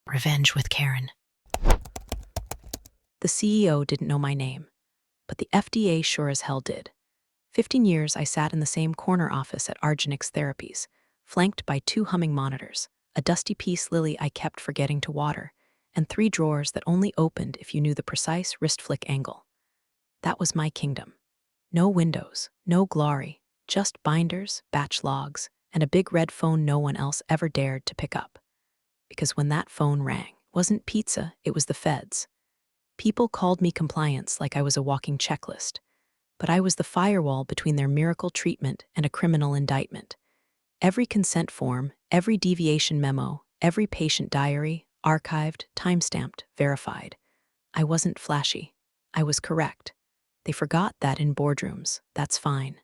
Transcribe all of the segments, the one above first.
Revenge with Karen. The CEO didn't know my name, but the FDA sure as hell did. 15 years I sat in the same corner office at Argenix Therapies, flanked by 2 humming monitors, a dusty peace lily I kept forgetting to water, and 3 drawers that only opened if you knew the precise wrist flick angle. That was my kingdom. No windows, no glory, just binders, batch logs, and a big red phone no one else ever dared to pick up. Because when that phone rang, it wasn't pizza, it was the feds. People called me compliance like I was a walking checklist, but I was the firewall between their miracle treatment and a criminal indictment. Every consent form, every deviation memo, every patient diary, archived, timestamped, verified. I wasn't flashy. I was correct. They forgot that in boardrooms. That's fine.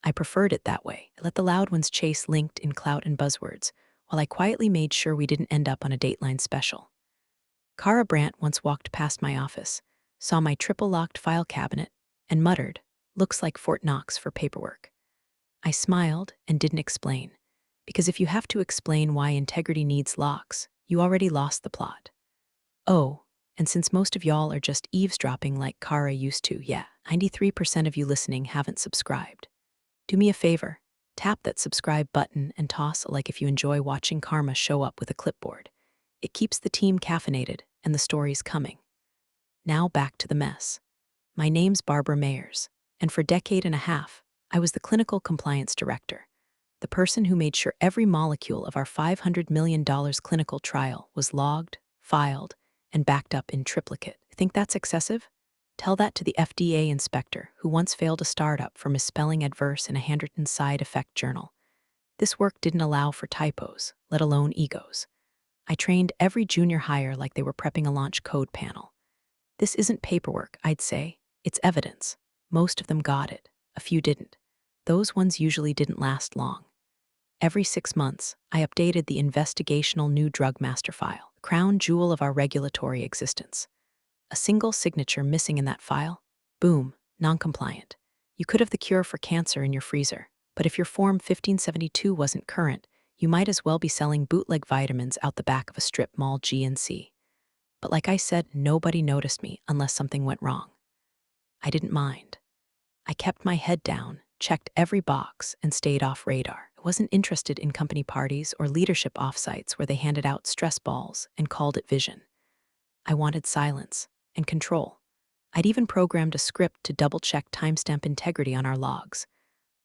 I preferred it that way. I let the loud ones chase linked in clout and buzzwords, while I quietly made sure we didn't end up on a Dateline special. Cara Brandt once walked past my office, saw my triple-locked file cabinet, and muttered, "Looks like Fort Knox for paperwork." I smiled and didn't explain, because if you have to explain why integrity needs locks, you already lost the plot. Oh, and since most of y'all are just eavesdropping like Cara used to, 93% of you listening haven't subscribed. Do me a favor, tap that subscribe button and toss a like if you enjoy watching karma show up with a clipboard. It keeps the team caffeinated and the stories coming. Now back to the mess. My name's Barbara Mayers, and for a decade and a half, I was the clinical compliance director, the person who made sure every molecule of our $500 million clinical trial was logged, filed, and backed up in triplicate. Think that's excessive? Tell that to the FDA inspector who once failed a startup for misspelling adverse in a handwritten side effect journal. This work didn't allow for typos, let alone egos. I trained every junior hire like they were prepping a launch code panel. This isn't paperwork, I'd say. It's evidence. Most of them got it. A few didn't. Those ones usually didn't last long. Every 6 months, I updated the investigational new drug master file, the crown jewel of our regulatory existence. A single signature missing in that file? Boom, non-compliant. You could have the cure for cancer in your freezer, but if your Form 1572 wasn't current, you might as well be selling bootleg vitamins out the back of a strip mall GNC. But like I said, nobody noticed me unless something went wrong. I didn't mind. I kept my head down, checked every box, and stayed off radar. I wasn't interested in company parties or leadership offsites where they handed out stress balls and called it vision. I wanted silence and control. I'd even programmed a script to double-check timestamp integrity on our logs.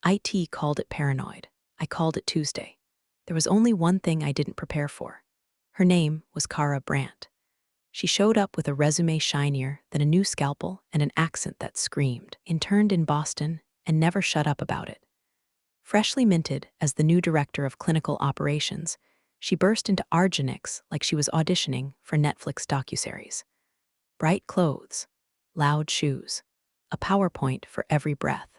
IT called it paranoid. I called it Tuesday. There was only one thing I didn't prepare for. Her name was Cara Brandt. She showed up with a resume shinier than a new scalpel and an accent that screamed, interned in Boston, and never shut up about it. Freshly minted as the new director of clinical operations, she burst into Argenix like she was auditioning for Netflix docuseries. Bright clothes, loud shoes, a PowerPoint for every breath.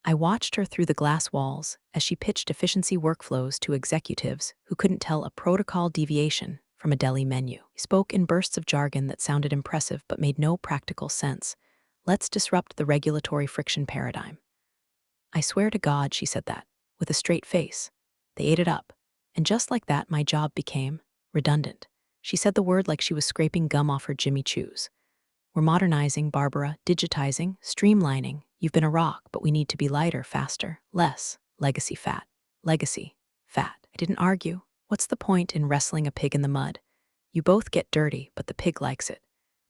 I watched her through the glass walls as she pitched efficiency workflows to executives who couldn't tell a protocol deviation from a deli menu. She spoke in bursts of jargon that sounded impressive but made no practical sense. Let's disrupt the regulatory friction paradigm. I swear to God she said that, with a straight face. They ate it up. And just like that, my job became redundant. She said the word like she was scraping gum off her Jimmy Choos. We're modernizing, Barbara, digitizing, streamlining. You've been a rock, but we need to be lighter, faster, less. Legacy fat. Legacy fat. I didn't argue. What's the point in wrestling a pig in the mud? You both get dirty, but the pig likes it.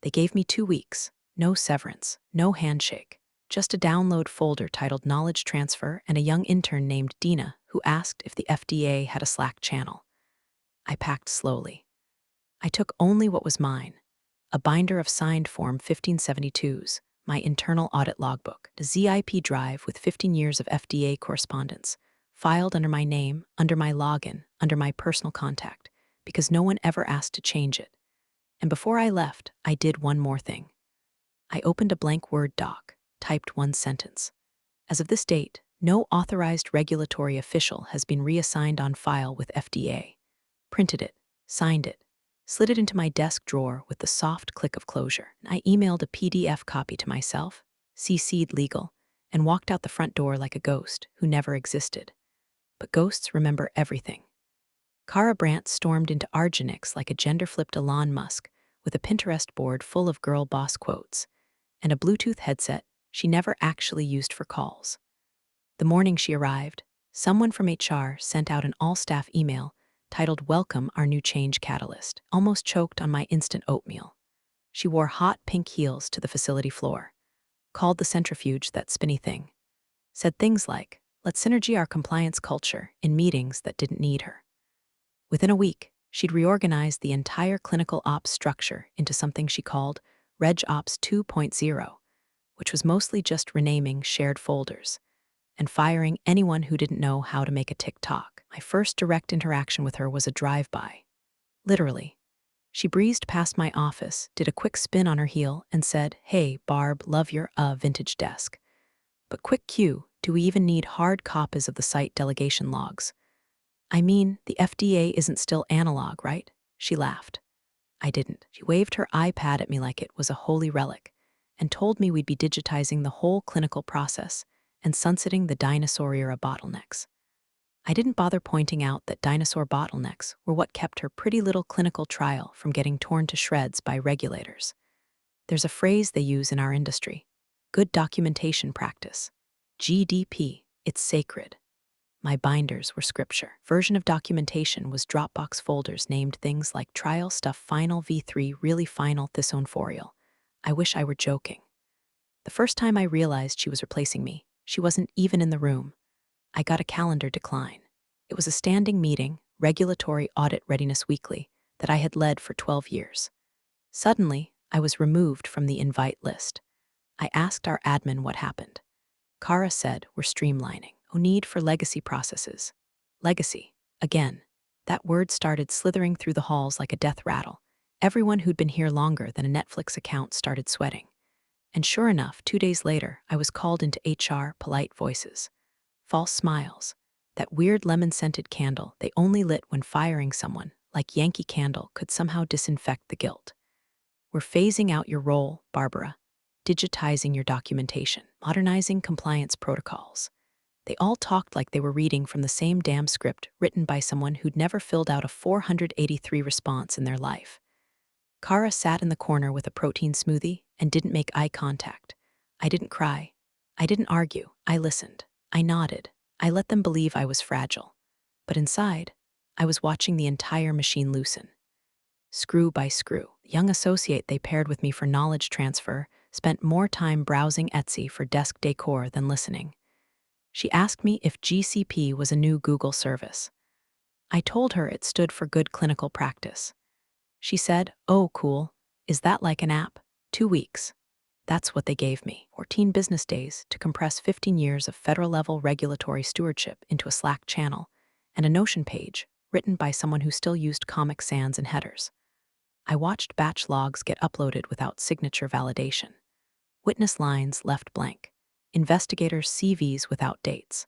They gave me 2 weeks. No severance, no handshake. Just a download folder titled Knowledge Transfer and a young intern named Dina who asked if the FDA had a Slack channel. I packed slowly. I took only what was mine. A binder of signed Form 1572s, my internal audit logbook, a ZIP drive with 15 years of FDA correspondence, filed under my name, under my login, under my personal contact, because no one ever asked to change it. And before I left, I did one more thing. I opened a blank Word doc, typed one sentence. As of this date, no authorized regulatory official has been reassigned on file with FDA. Printed it, signed it, slid it into my desk drawer with the soft click of closure. I emailed a PDF copy to myself, CC'd legal, and walked out the front door like a ghost who never existed. But ghosts remember everything. Cara Brandt stormed into Argenix like a gender-flipped Elon Musk, with a Pinterest board full of girl boss quotes, and a Bluetooth headset she never actually used for calls. The morning she arrived, someone from HR sent out an all-staff email titled "Welcome, our new change catalyst." Almost choked on my instant oatmeal. She wore hot pink heels to the facility floor, called the centrifuge that spinny thing, said things like, "Let's synergy our compliance culture," in meetings that didn't need her. Within a week, she'd reorganized the entire clinical ops structure into something she called Reg Ops 2.0, which was mostly just renaming shared folders and firing anyone who didn't know how to make a TikTok. My first direct interaction with her was a drive-by. Literally. She breezed past my office, did a quick spin on her heel, and said, "Hey, Barb, love your vintage desk. But quick cue, do we even need hard copies of the site delegation logs? I mean, the FDA isn't still analog, right?" She laughed. I didn't. She waved her iPad at me like it was a holy relic and told me we'd be digitizing the whole clinical process and sunsetting the dinosaur era bottlenecks. I didn't bother pointing out that dinosaur bottlenecks were what kept her pretty little clinical trial from getting torn to shreds by regulators. There's a phrase they use in our industry: good documentation practice. GDP, it's sacred. My binders were scripture. Version of documentation was Dropbox folders named things like trial stuff final v3 really final thisonforial. I wish I were joking. The first time I realized she was replacing me, she wasn't even in the room. I got a calendar decline. It was a standing meeting, Regulatory Audit Readiness Weekly, that I had led for 12 years. Suddenly, I was removed from the invite list. I asked our admin what happened. Cara said, "We're streamlining. No need for legacy processes." Legacy. Again. That word started slithering through the halls like a death rattle. Everyone who'd been here longer than a Netflix account started sweating. And sure enough, 2 days later, I was called into HR, polite voices. False smiles. That weird lemon-scented candle they only lit when firing someone, like Yankee Candle, could somehow disinfect the guilt. "We're phasing out your role, Barbara. Digitizing your documentation. Modernizing compliance protocols." They all talked like they were reading from the same damn script written by someone who'd never filled out a 483 response in their life. Cara sat in the corner with a protein smoothie and didn't make eye contact. I didn't cry. I didn't argue. I listened. I nodded. I let them believe I was fragile. But inside, I was watching the entire machine loosen. Screw by screw. The young associate they paired with me for knowledge transfer spent more time browsing Etsy for desk decor than listening. She asked me if GCP was a new Google service. I told her it stood for Good Clinical Practice. She said, "Oh, cool. Is that like an app?" 2 weeks. That's what they gave me. 14 business days to compress 15 years of federal-level regulatory stewardship into a Slack channel and a Notion page written by someone who still used Comic Sans and headers. I watched batch logs get uploaded without signature validation. Witness lines left blank. Investigators' CVs without dates.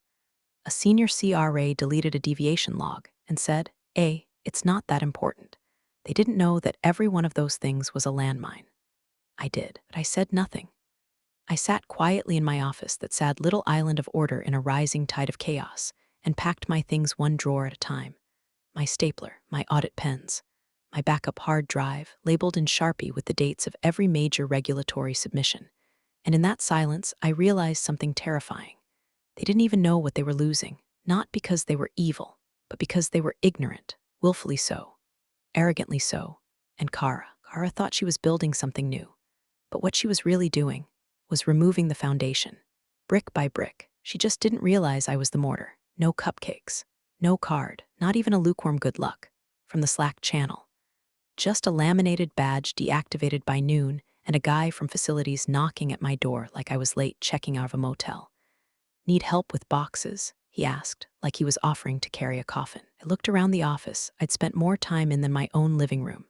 A senior CRA deleted a deviation log and said, "It's not that important." They didn't know that every one of those things was a landmine. I did, but I said nothing. I sat quietly in my office that sad little island of order in a rising tide of chaos and packed my things one drawer at a time. My stapler, my audit pens, my backup hard drive labeled in Sharpie with the dates of every major regulatory submission. And in that silence, I realized something terrifying. They didn't even know what they were losing, not because they were evil, but because they were ignorant, willfully so, arrogantly so. And Cara thought she was building something new. But what she was really doing was removing the foundation, brick by brick. She just didn't realize I was the mortar. No cupcakes, no card, not even a lukewarm good luck from the Slack channel. Just a laminated badge deactivated by noon and a guy from facilities knocking at my door like I was late checking out of a motel. "Need help with boxes?" he asked, like he was offering to carry a coffin. I looked around the office I'd spent more time in than my own living room.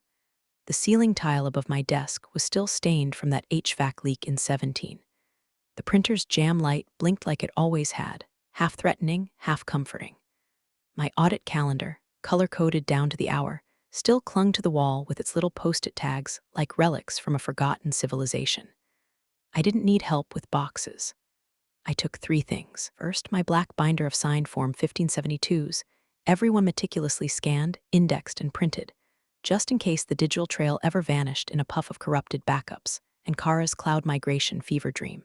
The ceiling tile above my desk was still stained from that HVAC leak in 17. The printer's jam light blinked like it always had, half threatening, half comforting. My audit calendar, color-coded down to the hour, still clung to the wall with its little post-it tags like relics from a forgotten civilization. I didn't need help with boxes. I took 3 things. First, my black binder of signed Form 1572s everyone meticulously scanned, indexed, and printed, just in case the digital trail ever vanished in a puff of corrupted backups and Kara's cloud migration fever dream.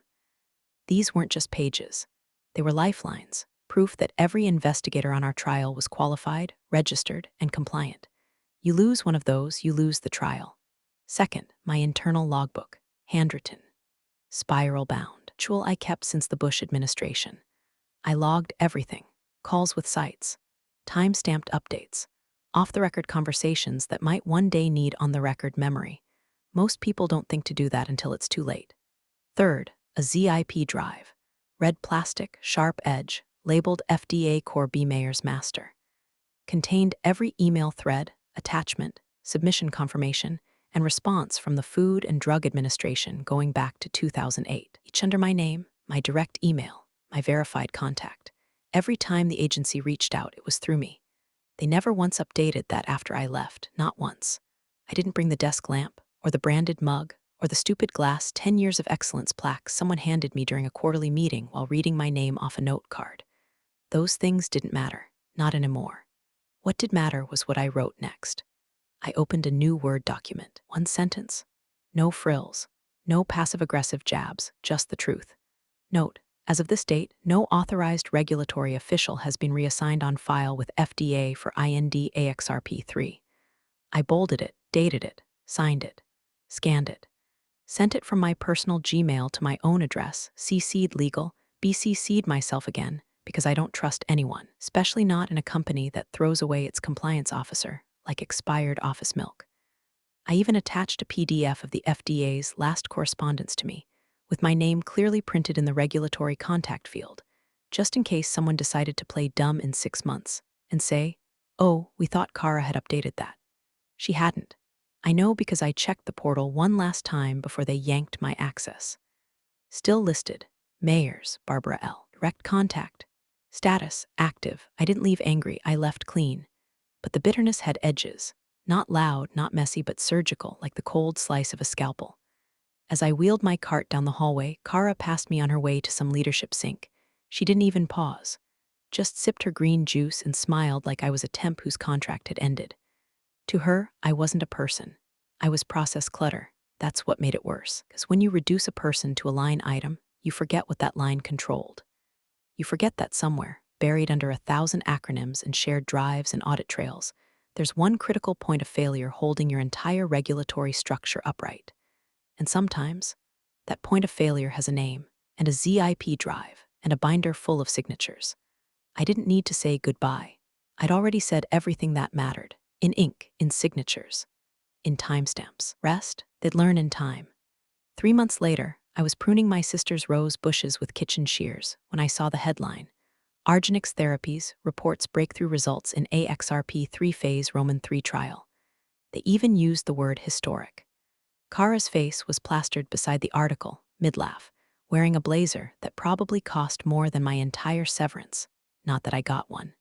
These weren't just pages. They were lifelines, proof that every investigator on our trial was qualified, registered, and compliant. You lose one of those, you lose the trial. Second, my internal logbook, handwritten, spiral-bound, tool I kept since the Bush administration. I logged everything, calls with sites, time-stamped updates, off-the-record conversations that might one day need on-the-record memory. Most people don't think to do that until it's too late. Third, a ZIP drive, red plastic, sharp edge, labeled FDA Core B Mayer's Master. Contained every email thread, attachment, submission confirmation, and response from the Food and Drug Administration going back to 2008, each under my name, my direct email, my verified contact. Every time the agency reached out, it was through me. They never once updated that after I left, not once. I didn't bring the desk lamp, or the branded mug, or the stupid glass 10 years of excellence plaque someone handed me during a quarterly meeting while reading my name off a note card. Those things didn't matter, not anymore. What did matter was what I wrote next. I opened a new Word document, one sentence. No frills, no passive-aggressive jabs, just the truth. Note, as of this date, no authorized regulatory official has been reassigned on file with FDA for IND AXRP3. I bolded it, dated it, signed it, scanned it, sent it from my personal Gmail to my own address, CC'd legal, BCC'd myself again, because I don't trust anyone, especially not in a company that throws away its compliance officer like expired office milk. I even attached a PDF of the FDA's last correspondence to me, with my name clearly printed in the regulatory contact field, just in case someone decided to play dumb in 6 months and say, "Oh, we thought Kara had updated that." She hadn't. I know because I checked the portal one last time before they yanked my access. Still listed, Mayers, Barbara L. Direct contact. Status, active. I didn't leave angry, I left clean. But the bitterness had edges. Not loud, not messy, but surgical, like the cold slice of a scalpel. As I wheeled my cart down the hallway, Kara passed me on her way to some leadership sink. She didn't even pause. Just sipped her green juice and smiled like I was a temp whose contract had ended. To her, I wasn't a person. I was process clutter. That's what made it worse. Because when you reduce a person to a line item, you forget what that line controlled. You forget that somewhere, buried under 1,000 acronyms and shared drives and audit trails, there's one critical point of failure holding your entire regulatory structure upright. And sometimes, that point of failure has a name, and a ZIP drive, and a binder full of signatures. I didn't need to say goodbye. I'd already said everything that mattered, in ink, in signatures, in timestamps. Rest, they'd learn in time. 3 months later, I was pruning my sister's rose bushes with kitchen shears when I saw the headline, Argenx Therapies reports breakthrough results in AXRP 3-phase Roman 3 trial. They even used the word historic. Kara's face was plastered beside the article, mid-laugh, wearing a blazer that probably cost more than my entire severance, not that I got one.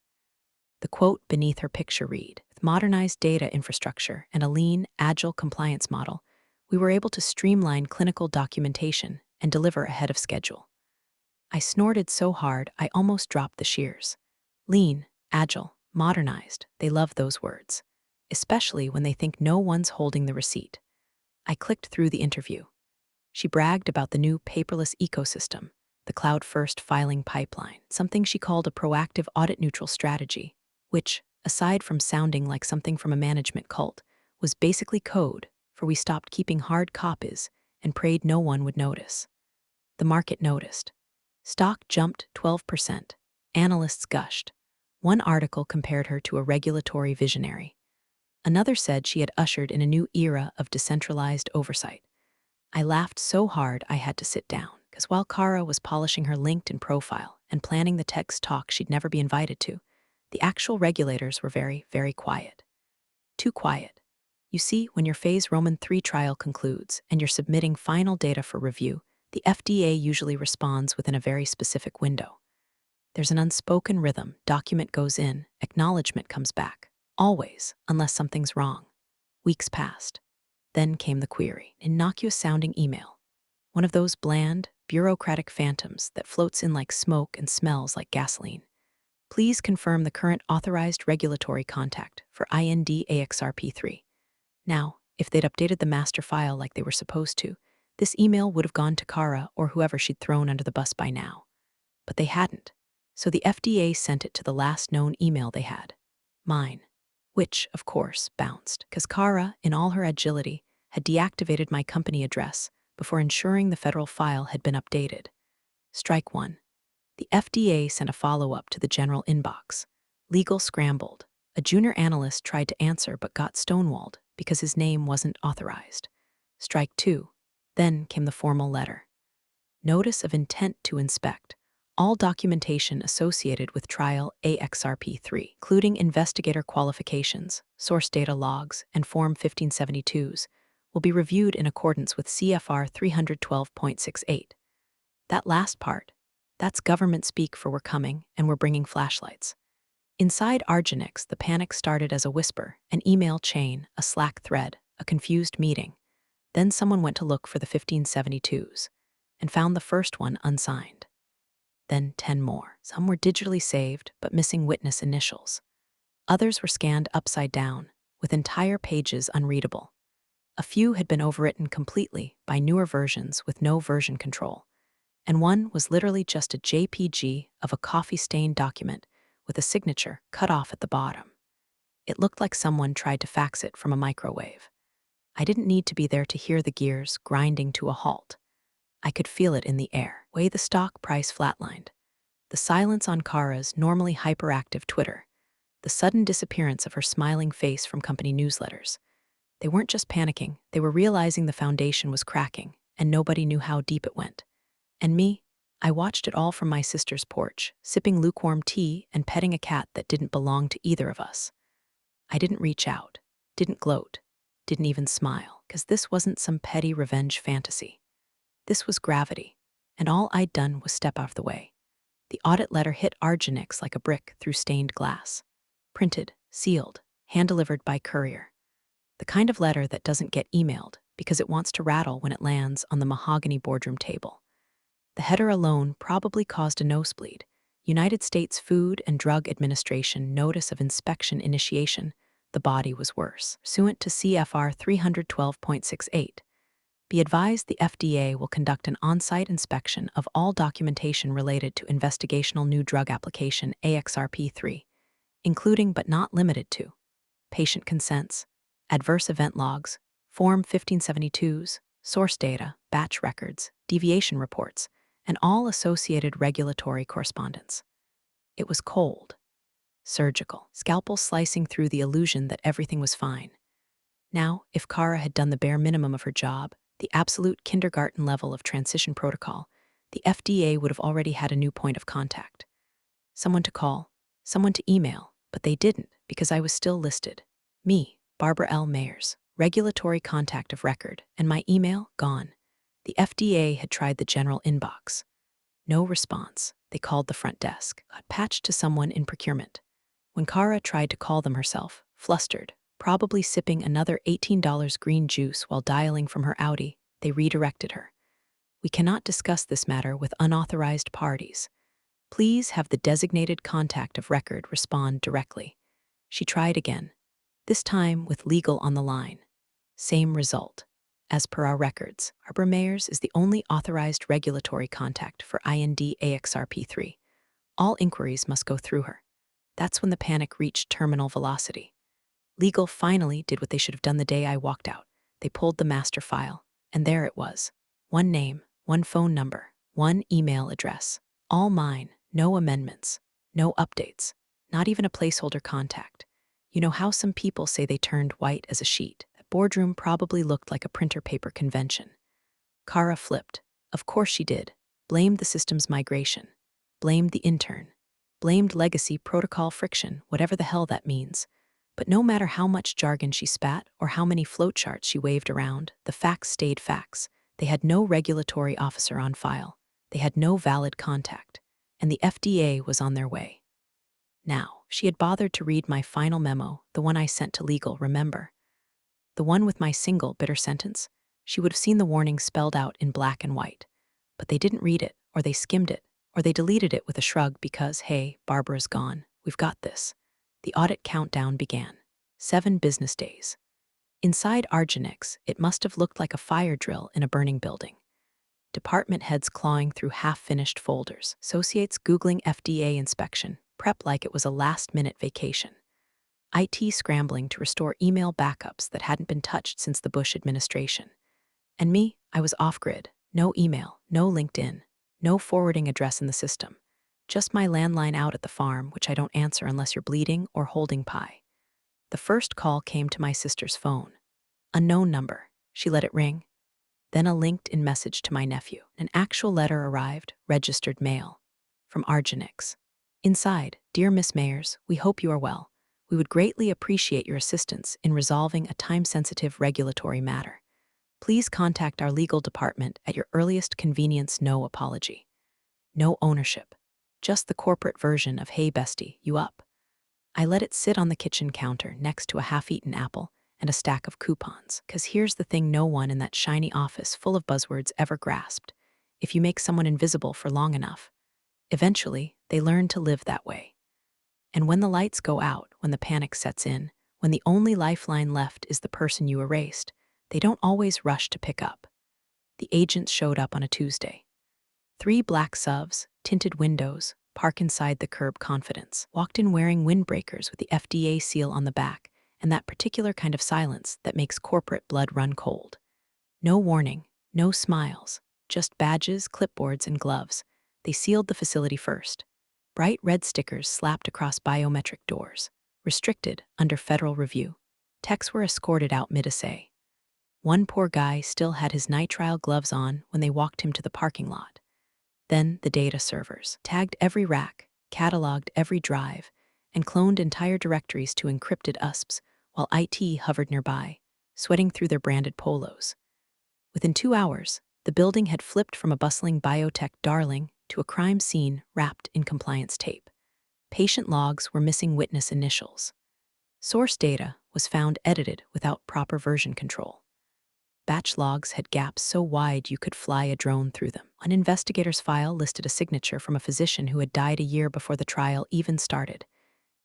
The quote beneath her picture read, "With modernized data infrastructure and a lean, agile compliance model, we were able to streamline clinical documentation and deliver ahead of schedule." I snorted so hard I almost dropped the shears. Lean, agile, modernized, they love those words, especially when they think no one's holding the receipt. I clicked through the interview. She bragged about the new paperless ecosystem, the cloud-first filing pipeline, something she called a proactive audit-neutral strategy, which, aside from sounding like something from a management cult, was basically code for we stopped keeping hard copies and prayed no one would notice. The market noticed. Stock jumped 12%. Analysts gushed. One article compared her to a regulatory visionary. Another said she had ushered in a new era of decentralized oversight. I laughed so hard I had to sit down, because while Kara was polishing her LinkedIn profile and planning the text talk she'd never be invited to, the actual regulators were very, very quiet. Too quiet. You see, when your phase Roman 3 trial concludes and you're submitting final data for review, the FDA usually responds within a very specific window. There's an unspoken rhythm, document goes in, acknowledgement comes back. Always, unless something's wrong. Weeks passed. Then came the query, innocuous-sounding email. One of those bland, bureaucratic phantoms that floats in like smoke and smells like gasoline. Please confirm the current authorized regulatory contact for IND-AXRP3. Now, if they'd updated the master file like they were supposed to, this email would have gone to Kara or whoever she'd thrown under the bus by now. But they hadn't. So the FDA sent it to the last known email they had, mine, which, of course, bounced, because Kara, in all her agility, had deactivated my company address before ensuring the federal file had been updated. Strike one. The FDA sent a follow-up to the general inbox. Legal scrambled. A junior analyst tried to answer but got stonewalled because his name wasn't authorized. Strike two. Then came the formal letter. Notice of intent to inspect. All documentation associated with trial AXRP3, including investigator qualifications, source data logs, and Form 1572s, will be reviewed in accordance with CFR 312.68. That last part, that's government speak for we're coming and we're bringing flashlights. Inside Argenix, the panic started as a whisper, an email chain, a Slack thread, a confused meeting. Then someone went to look for the 1572s and found the first one unsigned. Then 10 more. Some were digitally saved, but missing witness initials. Others were scanned upside down, with entire pages unreadable. A few had been overwritten completely by newer versions with no version control. And one was literally just a JPG of a coffee-stained document with a signature cut off at the bottom. It looked like someone tried to fax it from a microwave. I didn't need to be there to hear the gears grinding to a halt. I could feel it in the air. Way the stock price flatlined. The silence on Kara's normally hyperactive Twitter. The sudden disappearance of her smiling face from company newsletters. They weren't just panicking, they were realizing the foundation was cracking, and nobody knew how deep it went. And me? I watched it all from my sister's porch, sipping lukewarm tea and petting a cat that didn't belong to either of us. I didn't reach out, didn't gloat, didn't even smile, because this wasn't some petty revenge fantasy. This was gravity, and all I'd done was step out of the way. The audit letter hit Argenix like a brick through stained glass. Printed, sealed, hand-delivered by courier. The kind of letter that doesn't get emailed because it wants to rattle when it lands on the mahogany boardroom table. The header alone probably caused a nosebleed. United States Food and Drug Administration Notice of Inspection Initiation. The body was worse. Pursuant to CFR 312.68. Be advised the FDA will conduct an on-site inspection of all documentation related to investigational new drug application AXRP3, including but not limited to patient consents, adverse event logs, Form 1572s, source data, batch records, deviation reports, and all associated regulatory correspondence. It was cold, surgical, scalpel slicing through the illusion that everything was fine. Now, if Kara had done the bare minimum of her job, the absolute kindergarten level of transition protocol, the FDA would have already had a new point of contact. Someone to call, someone to email, but they didn't because I was still listed. Me, Barbara L. Mayers, regulatory contact of record, and my email gone. The FDA had tried the general inbox. No response. They called the front desk, got patched to someone in procurement. When Kara tried to call them herself, flustered, probably sipping another $18 green juice while dialing from her Audi, they redirected her. We cannot discuss this matter with unauthorized parties. Please have the designated contact of record respond directly. She tried again, this time with legal on the line. Same result. As per our records, Barbara Mayers is the only authorized regulatory contact for IND-AXRP3. All inquiries must go through her. That's when the panic reached terminal velocity. Legal finally did what they should have done the day I walked out. They pulled the master file, and there it was. One name, one phone number, one email address. All mine, no amendments, no updates, not even a placeholder contact. You know how some people say they turned white as a sheet? That boardroom probably looked like a printer paper convention. Kara flipped. Of course she did. Blamed the system's migration. Blamed the intern. Blamed legacy protocol friction, whatever the hell that means. But no matter how much jargon she spat or how many flowcharts she waved around, the facts stayed facts. They had no regulatory officer on file. They had no valid contact. And the FDA was on their way. Now, she had bothered to read my final memo, the one I sent to legal, remember? The one with my single bitter sentence? She would have seen the warning spelled out in black and white. But they didn't read it, or they skimmed it, or they deleted it with a shrug because, hey, Barbara's gone. We've got this. The audit countdown began. 7 business days. Inside Argenix, it must have looked like a fire drill in a burning building. Department heads clawing through half-finished folders, associates Googling FDA inspection, prep like it was a last-minute vacation. IT scrambling to restore email backups that hadn't been touched since the Bush administration. And me, I was off-grid. No email, no LinkedIn, no forwarding address in the system. Just my landline out at the farm, which I don't answer unless you're bleeding or holding pie. The first call came to my sister's phone. Unknown number. She let it ring. Then a LinkedIn message to my nephew. An actual letter arrived, registered mail. From Argenix. Inside, Dear Miss Mayers, we hope you are well. We would greatly appreciate your assistance in resolving a time-sensitive regulatory matter. Please contact our legal department at your earliest convenience. No apology. No ownership. Just the corporate version of Hey Bestie, you up? I let it sit on the kitchen counter next to a half-eaten apple and a stack of coupons, because here's the thing no one in that shiny office full of buzzwords ever grasped. If you make someone invisible for long enough, eventually they learn to live that way. And when the lights go out, when the panic sets in, when the only lifeline left is the person you erased, they don't always rush to pick up. The agents showed up on a Tuesday. 3 black SUVs, tinted windows, park inside the curb confidence, walked in wearing windbreakers with the FDA seal on the back, and that particular kind of silence that makes corporate blood run cold. No warning, no smiles, just badges, clipboards, and gloves. They sealed the facility first. Bright red stickers slapped across biometric doors. Restricted, under federal review. Techs were escorted out mid-assay. One poor guy still had his nitrile gloves on when they walked him to the parking lot. Then the data servers tagged every rack, cataloged every drive, and cloned entire directories to encrypted USPs, while IT hovered nearby, sweating through their branded polos. Within 2 hours, the building had flipped from a bustling biotech darling to a crime scene wrapped in compliance tape. Patient logs were missing witness initials. Source data was found edited without proper version control. Batch logs had gaps so wide you could fly a drone through them. An investigator's file listed a signature from a physician who had died a year before the trial even started.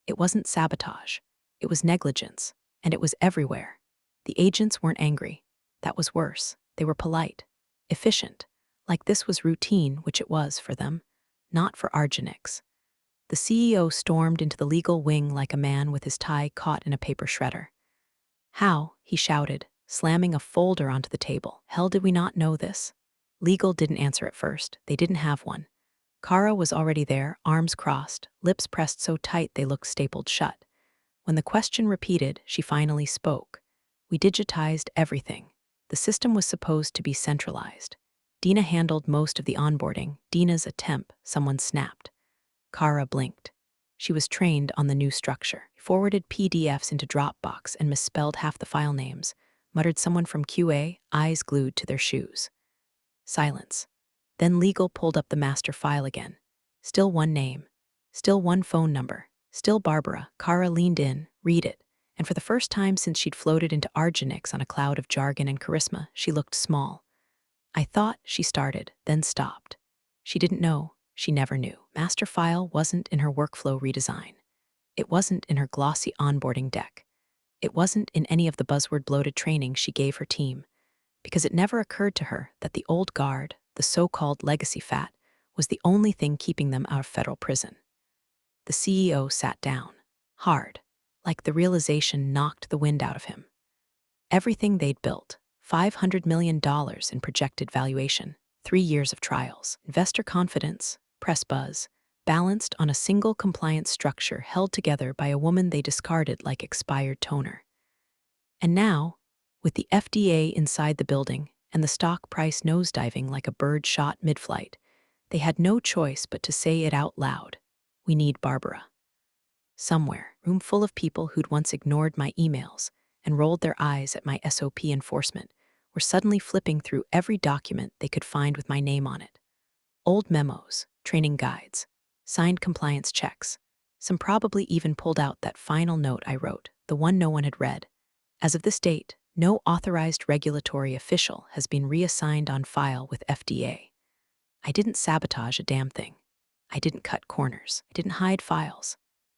It wasn't sabotage. It was negligence, and it was everywhere. The agents weren't angry. That was worse. They were polite, efficient, like this was routine, which it was for them, not for Argenix. The CEO stormed into the legal wing like a man with his tie caught in a paper shredder. How, he shouted, slamming a folder onto the table. Hell, did we not know this? Legal didn't answer at first. They didn't have one. Kara was already there, arms crossed, lips pressed so tight they looked stapled shut. When the question repeated, she finally spoke. We digitized everything. The system was supposed to be centralized. Dina handled most of the onboarding. Dina's a temp, someone snapped. Kara blinked. She was trained on the new structure. Forwarded PDFs into Dropbox and misspelled half the file names, muttered someone from QA, eyes glued to their shoes. Silence. Then legal pulled up the master file again. Still one name. Still one phone number. Still Barbara. Kara leaned in, read it, and for the first time since she'd floated into Argenix on a cloud of jargon and charisma, she looked small. I thought, she started, then stopped. She didn't know. She never knew. Master file wasn't in her workflow redesign. It wasn't in her glossy onboarding deck. It wasn't in any of the buzzword-bloated training she gave her team, because it never occurred to her that the old guard, the so-called legacy fat, was the only thing keeping them out of federal prison. The CEO sat down, hard, like the realization knocked the wind out of him. Everything they'd built, $500 million in projected valuation, 3 years of trials, investor confidence, press buzz, balanced on a single compliance structure held together by a woman they discarded like expired toner. And now, with the FDA inside the building and the stock price nosediving like a bird shot mid-flight, they had no choice but to say it out loud. We need Barbara. Somewhere, room full of people who'd once ignored my emails and rolled their eyes at my SOP enforcement were suddenly flipping through every document they could find with my name on it. Old memos, training guides, signed compliance checks. Some probably even pulled out that final note I wrote, the one no one had read. As of this date, no authorized regulatory official has been reassigned on file with FDA. I didn't sabotage a damn thing. I didn't cut corners. I didn't hide files.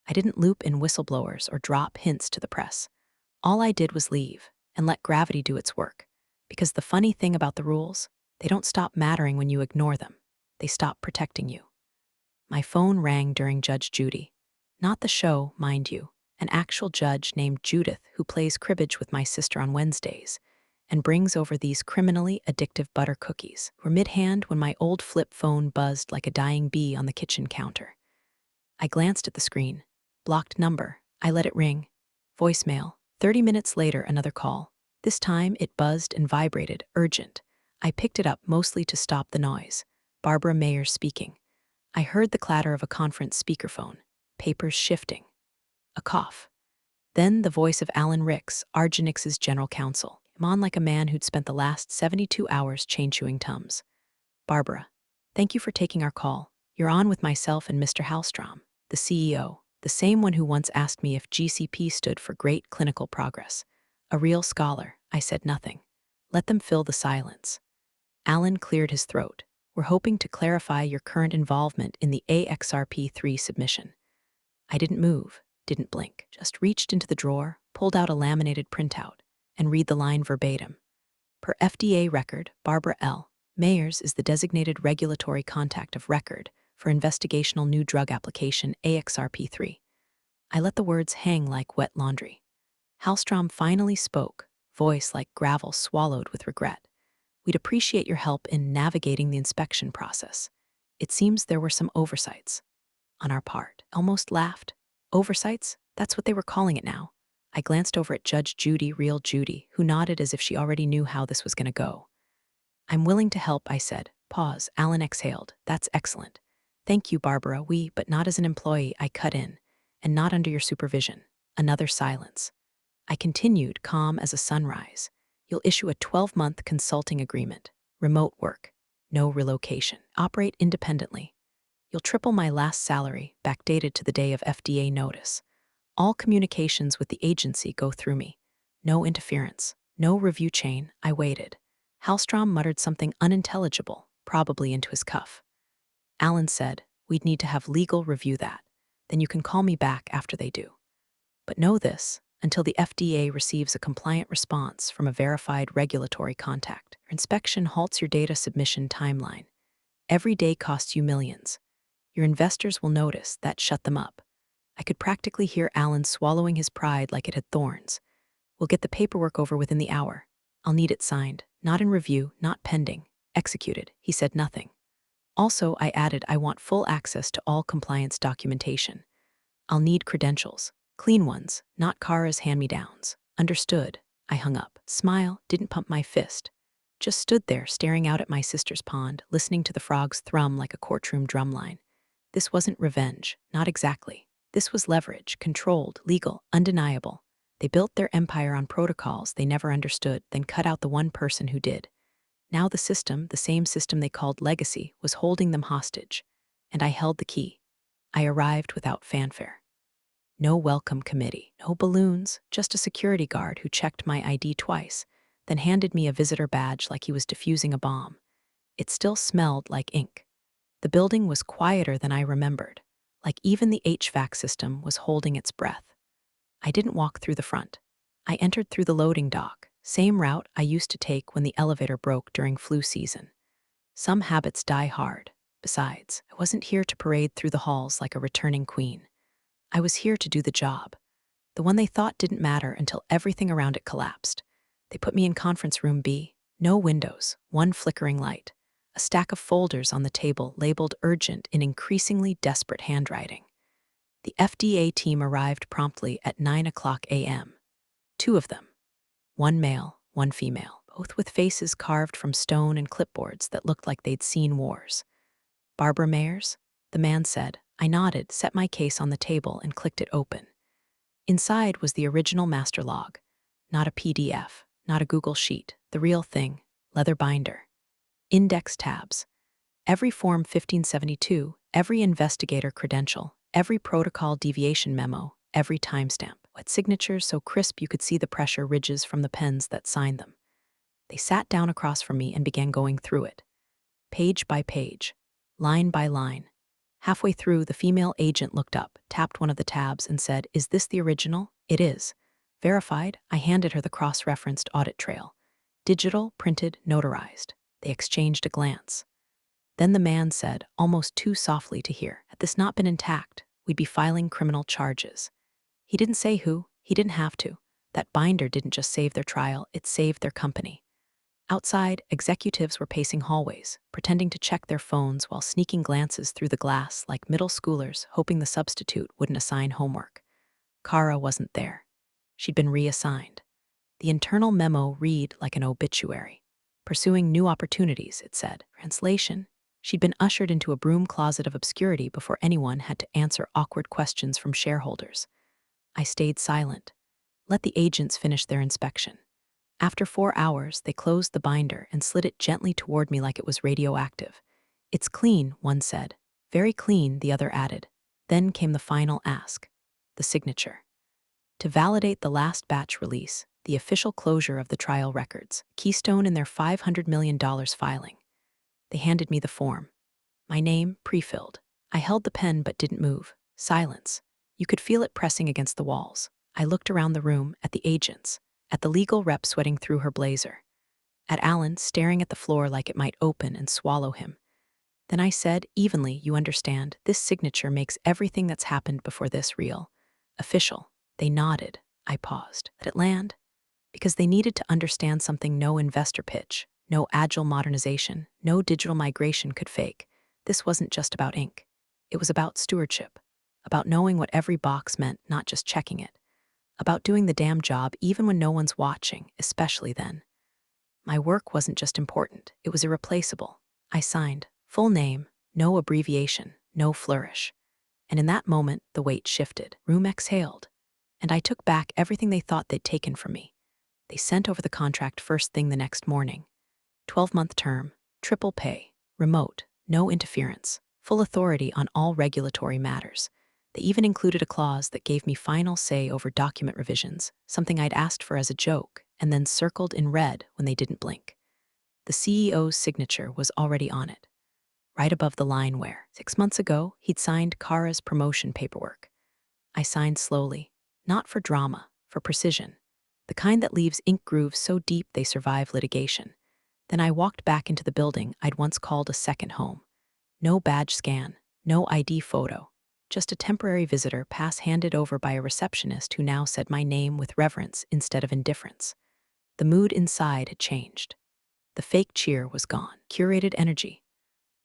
I didn't loop in whistleblowers or drop hints to the press. All I did was leave and let gravity do its work. Because the funny thing about the rules, they don't stop mattering when you ignore them. They stop protecting you. My phone rang during Judge Judy. Not the show, mind you, an actual judge named Judith who plays cribbage with my sister on Wednesdays and brings over these criminally addictive butter cookies. We're mid-hand when my old flip phone buzzed like a dying bee on the kitchen counter. I glanced at the screen. Blocked number. I let it ring. Voicemail. 30 minutes later, another call. This time, it buzzed and vibrated, urgent. I picked it up mostly to stop the noise. Barbara Mayers speaking. I heard the clatter of a conference speakerphone. Papers shifting. A cough. Then the voice of Alan Ricks, Argenix's general counsel. I'm on like a man who'd spent the last 72 hours chain-chewing Tums. Barbara, thank you for taking our call. You're on with myself and Mr. Hallstrom, the CEO, the same one who once asked me if GCP stood for Great Clinical Progress. A real scholar. I said nothing. Let them fill the silence. Alan cleared his throat. We're hoping to clarify your current involvement in the AXRP3 submission. I didn't move, didn't blink, just reached into the drawer, pulled out a laminated printout, and read the line verbatim. Per FDA record, Barbara L. Mayers is the designated regulatory contact of record for investigational new drug application AXRP3. I let the words hang like wet laundry. Hallstrom finally spoke, voice like gravel swallowed with regret. We'd appreciate your help in navigating the inspection process. It seems there were some oversights. On our part. Almost laughed. Oversights? That's what they were calling it now. I glanced over at Judge Judy, real Judy, who nodded as if she already knew how this was going to go. I'm willing to help, I said. Pause. Alan exhaled. That's excellent. Thank you, Barbara. But not as an employee, I cut in. And not under your supervision. Another silence. I continued, calm as a sunrise. You'll issue a 12-month consulting agreement. Remote work. No relocation. Operate independently. You'll triple my last salary, backdated to the day of FDA notice. All communications with the agency go through me. No interference. No review chain. I waited. Hallstrom muttered something unintelligible, probably into his cuff. Alan said, we'd need to have legal review that. Then you can call me back after they do. But know this, until the FDA receives a compliant response from a verified regulatory contact, your inspection halts your data submission timeline. Every day costs you millions. Your investors will notice that shut them up. I could practically hear Alan swallowing his pride like it had thorns. We'll get the paperwork over within the hour. I'll need it signed, not in review, not pending, executed. He said nothing. Also, I added, I want full access to all compliance documentation. I'll need credentials, clean ones, not Kara's hand-me-downs. Understood. I hung up. Smile, didn't pump my fist. Just stood there staring out at my sister's pond, listening to the frogs thrum like a courtroom drumline. This wasn't revenge, not exactly. This was leverage, controlled, legal, undeniable. They built their empire on protocols they never understood, then cut out the one person who did. Now the system, the same system they called legacy, was holding them hostage. And I held the key. I arrived without fanfare. No welcome committee, no balloons, just a security guard who checked my ID twice, then handed me a visitor badge like he was defusing a bomb. It still smelled like ink. The building was quieter than I remembered, like even the HVAC system was holding its breath. I didn't walk through the front. I entered through the loading dock, same route I used to take when the elevator broke during flu season. Some habits die hard. Besides, I wasn't here to parade through the halls like a returning queen. I was here to do the job, the one they thought didn't matter until everything around it collapsed. They put me in conference room B. No windows, one flickering light. A stack of folders on the table labeled urgent in increasingly desperate handwriting. The FDA team arrived promptly at 9:00 a.m. 2 of them. One male, one female, both with faces carved from stone and clipboards that looked like they'd seen wars. Barbara Mayers? The man said. I nodded, set my case on the table, and clicked it open. Inside was the original master log. Not a PDF, not a Google sheet, the real thing, leather binder. Index tabs. Every Form 1572, every investigator credential, every protocol deviation memo, every timestamp. What signatures so crisp you could see the pressure ridges from the pens that signed them. They sat down across from me and began going through it. Page by page, line by line. Halfway through, the female agent looked up, tapped one of the tabs, and said, "Is this the original?" "It is." Verified, I handed her the cross-referenced audit trail. Digital, printed, notarized. They exchanged a glance. Then the man said, almost too softly to hear, "Had this not been intact, we'd be filing criminal charges." He didn't say who. He didn't have to. That binder didn't just save their trial, it saved their company. Outside, executives were pacing hallways, pretending to check their phones while sneaking glances through the glass like middle schoolers hoping the substitute wouldn't assign homework. Kara wasn't there. She'd been reassigned. The internal memo read like an obituary. Pursuing new opportunities, it said. Translation: she'd been ushered into a broom closet of obscurity before anyone had to answer awkward questions from shareholders. I stayed silent. Let the agents finish their inspection. After 4 hours, they closed the binder and slid it gently toward me like it was radioactive. "It's clean," one said. "Very clean," the other added. Then came the final ask: the signature. To validate the last batch release, the official closure of the trial records, keystone in their $500 million filing. They handed me the form. My name, pre-filled. I held the pen but didn't move. Silence. You could feel it pressing against the walls. I looked around the room, at the agents, at the legal rep sweating through her blazer, at Alan staring at the floor like it might open and swallow him. Then I said, evenly, "You understand, this signature makes everything that's happened before this real. Official." They nodded. I paused. Let it land? Because they needed to understand something no investor pitch, no agile modernization, no digital migration could fake. This wasn't just about ink. It was about stewardship, about knowing what every box meant, not just checking it, about doing the damn job even when no one's watching, especially then. My work wasn't just important, it was irreplaceable. I signed, full name, no abbreviation, no flourish. And in that moment, the weight shifted. Room exhaled. And I took back everything they thought they'd taken from me. They sent over the contract first thing the next morning. 12-month term, triple pay, remote, no interference, full authority on all regulatory matters. They even included a clause that gave me final say over document revisions, something I'd asked for as a joke, and then circled in red when they didn't blink. The CEO's signature was already on it, right above the line where, 6 months ago, he'd signed Kara's promotion paperwork. I signed slowly, not for drama, for precision, the kind that leaves ink grooves so deep they survive litigation. Then I walked back into the building I'd once called a second home. No badge scan, no ID photo, just a temporary visitor pass handed over by a receptionist who now said my name with reverence instead of indifference. The mood inside had changed. The fake cheer was gone. Curated energy.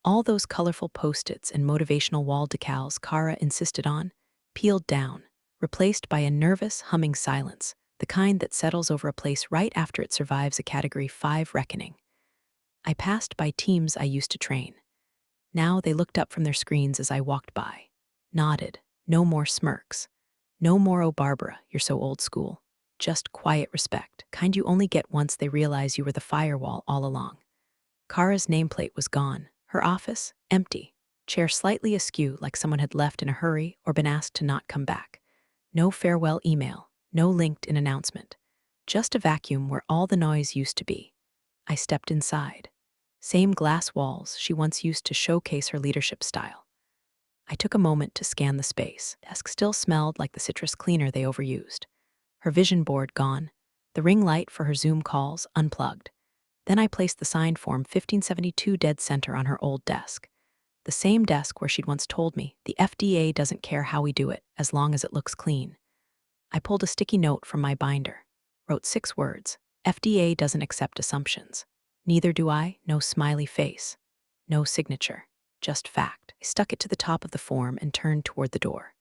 All those colorful post-its and motivational wall decals Kara insisted on, peeled down, replaced by a nervous, humming silence, the kind that settles over a place right after it survives a Category 5 reckoning. I passed by teams I used to train. Now they looked up from their screens as I walked by, nodded. No more smirks. No more, "Oh, Barbara, you're so old school." Just quiet respect, kind you only get once they realize you were the firewall all along. Kara's nameplate was gone. Her office, empty. Chair slightly askew like someone had left in a hurry or been asked to not come back. No farewell email, no LinkedIn announcement. Just a vacuum where all the noise used to be. I stepped inside. Same glass walls she once used to showcase her leadership style. I took a moment to scan the space. Desk still smelled like the citrus cleaner they overused. Her vision board gone. The ring light for her Zoom calls unplugged. Then I placed the signed form 1572 dead center on her old desk. The same desk where she'd once told me, "The FDA doesn't care how we do it, as long as it looks clean." I pulled a sticky note from my binder. Wrote 6 words. FDA doesn't accept assumptions. Neither do I. No smiley face. No signature. Just fact. I stuck it to the top of the form and turned toward the door.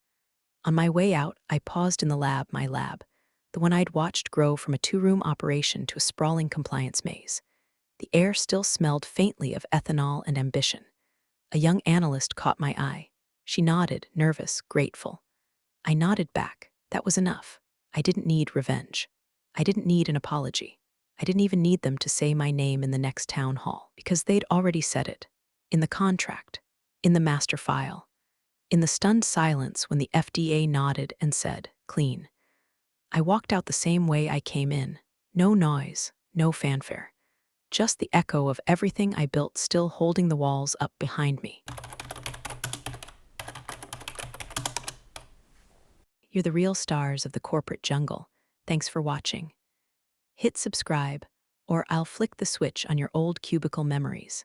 On my way out, I paused in the lab, my lab, the one I'd watched grow from a 2-room operation to a sprawling compliance maze. The air still smelled faintly of ethanol and ambition. A young analyst caught my eye. She nodded, nervous, grateful. I nodded back. That was enough. I didn't need revenge. I didn't need an apology. I didn't even need them to say my name in the next town hall, because they'd already said it. In the contract. In the master file. In the stunned silence when the FDA nodded and said, "Clean." I walked out the same way I came in. No noise, no fanfare. Just the echo of everything I built still holding the walls up behind me. You're the real stars of the corporate jungle. Thanks for watching. Hit subscribe, or I'll flick the switch on your old cubicle memories.